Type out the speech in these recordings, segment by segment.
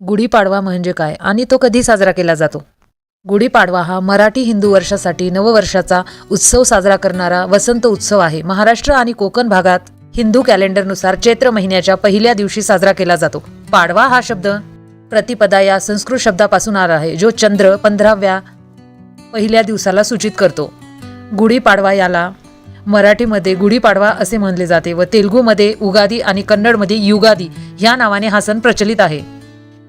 गुढीपाडवा म्हणजे काय आणि तो कधी साजरा केला जातो? गुढीपाडवा हा मराठी हिंदू वर्षासाठी नववर्षाचा उत्सव साजरा करणारा वसंत उत्सव आहे. महाराष्ट्र आणि कोकण भागात हिंदू कॅलेंडरनुसार चैत्र महिन्याच्या पहिल्या दिवशी साजरा केला जातो. पाडवा हा शब्द प्रतिपदा या संस्कृत शब्दापासून आला आहे, जो चंद्र 15व्या पहिल्या दिवसाला सूचित करतो. गुढीपाडवा याला मराठीमध्ये गुढीपाडवा असे म्हणले जाते व तेलुगूमध्ये उगादी आणि कन्नडमध्ये युगादी ह्या नावाने हा सण प्रचलित आहे.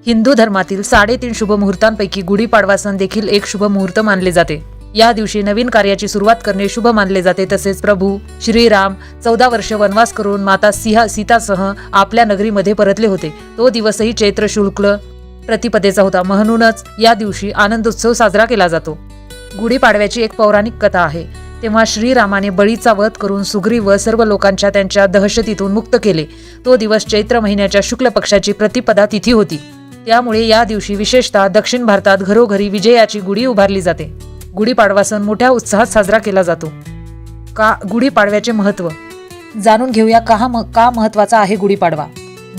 हिंदू धर्मातील 3.5 शुभ मुहूर्तांपैकी गुढीपाडवा सण देखील एक शुभ मुहूर्त मानले जाते. या दिवशी नवीन कार्याची सुरुवात करणे शुभ मानले जाते. तसेच प्रभू श्रीराम 14 वर्ष वनवास करून माता सीतासह आपल्या नगरीमध्ये परतले होते. तो दिवसही चैत्र शुक्ल प्रतिपदेचा होता, म्हणूनच या दिवशी आनंदोत्सव साजरा केला जातो. गुढीपाडव्याची एक पौराणिक कथा आहे. तेव्हा श्रीरामाने बळीचा वध करून सुग्रीव व सर्व लोकांच्या त्यांच्या दहशतीतून मुक्त केले. तो दिवस चैत्र महिन्याच्या शुक्ल पक्षाची प्रतिपदा तिथी होती. त्यामुळे या दिवशी विशेषतः दक्षिण भारतात घरोघरी विजयाची गुढी उभारली जाते. गुढीपाडवा सण मोठ्या उत्साहात साजरा केला जातो. गुढीपाडव्याचे महत्त्व जाणून घेऊया. का महत्त्वाचा आहे गुढीपाडवा?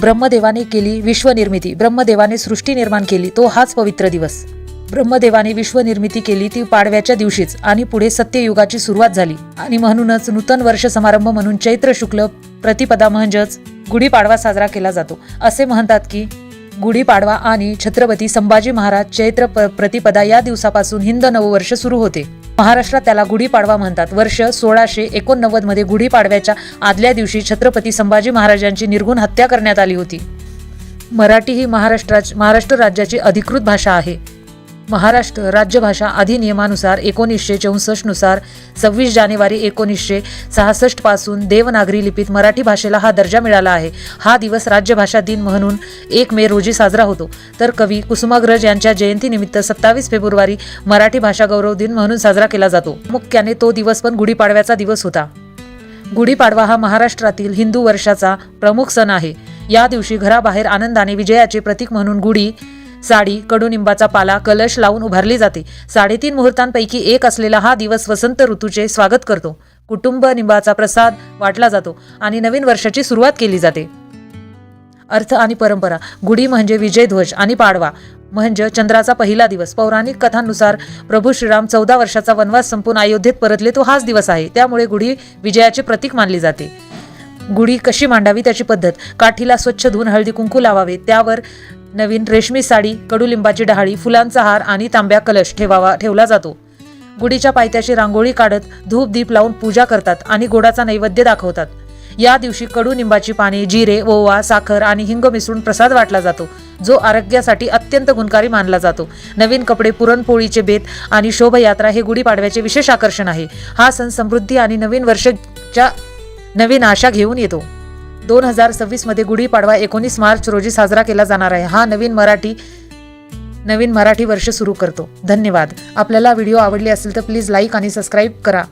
ब्रह्मदेवाने केली विश्वनिर्मिती. ब्रह्मदेवाने सृष्टी निर्माण केली, तो हाच पवित्र दिवस. ब्रह्मदेवाने विश्वनिर्मिती केली ती पाडव्याच्या दिवशीच आणि पुढे सत्ययुगाची सुरुवात झाली आणि म्हणूनच नूतन वर्ष समारंभ म्हणून चैत्र शुक्ल प्रतिपदा म्हणजेच गुढीपाडवा साजरा केला जातो. असे म्हणतात की गुढीपाडवा आणि छत्रपती संभाजी महाराज चैत्र प्रतिपदा या दिवसापासून हिंद नववर्ष सुरू होते. महाराष्ट्रात त्याला गुढीपाडवा म्हणतात. वर्ष 1689 मध्ये गुढीपाडव्याच्या आदल्या दिवशी छत्रपती संभाजी महाराजांची निर्घृण हत्या करण्यात आली होती. मराठी ही महाराष्ट्र राज्याची अधिकृत भाषा आहे. महाराष्ट्र राज्यभाषा अधिनियमानुसार 1964 नुसार 26 जानेवारी 1966 पासून देवनागरी लिपीत मराठी भाषेला हा दर्जा मिळाला आहे. हा दिवस राज्यभाषा दिन म्हणून 1 मे रोजी साजरा होतो. तर कवी कुसुमाग्रज यांच्या जयंतीनिमित्त 27 फेब्रुवारी मराठी भाषा गौरव दिन म्हणून साजरा केला जातो. मुख्याने तो दिवस पण गुढीपाडव्याचा दिवस होता. गुढीपाडवा हा महाराष्ट्रातील हिंदू वर्षाचा प्रमुख सण आहे. या दिवशी घराबाहेर आनंदाने विजयाचे प्रतीक म्हणून गुढी, साडी, कडुनिंबाचा पाला, कलश लावून उभारली जाते. 3.5 मुहूर्तांपैकी एक असलेला हा दिवस वसंत ऋतूचे स्वागत करतो. कुटुंब निंबाचा प्रसाद वाटला जातो आणि नवीन वर्षाची सुरुवात केली जाते. अर्थ आणि परंपरा. गुढी म्हणजे विजयध्वज आणि पाडवा म्हणजे चंद्राचा पहिला दिवस. पौराणिक कथांनुसार प्रभू श्रीराम 14 वर्षाचा वनवास संपून अयोध्येत परतले, तो हाच दिवस आहे. त्यामुळे गुढी विजयाचे प्रतीक मानली जाते. गुढी कशी मांडावी त्याची पद्धत. काठीला स्वच्छ धुवून हळदी कुंकू लावावे. त्यावर नवीन रेशमी साडी, कडुलिंबाची डहाळी, फुलांचा हार आणि तांब्या कलश ठेवला जातो. गुढीच्या पायथ्याशी रांगोळी काढत धूप दीप लावून पूजा करतात आणि गोडाचा नैवेद्य दाखवतात. या दिवशी कडुनिंबाची पाने, जिरे, ओवा, साखर आणि हिंग मिसळून प्रसाद वाटला जातो, जो आरोग्यासाठी अत्यंत गुणकारी मानला जातो. नवीन कपडे, पुरणपोळीचे बेत आणि शोभायात्रा हे गुढीपाडव्याचे विशेष आकर्षण आहे. हा सण समृद्धी आणि नवीन वर्षाच्या नवीन आशा घेऊन येतो. 2026 मध्ये गुढीपाडवा 19 मार्च रोजी साजरा केला जाणार आहे. हा नवीन मराठी वर्ष सुरू करतो. धन्यवाद. आपल्याला व्हिडिओ आवडले असेल तर प्लीज लाईक आणि सबस्क्राईब करा.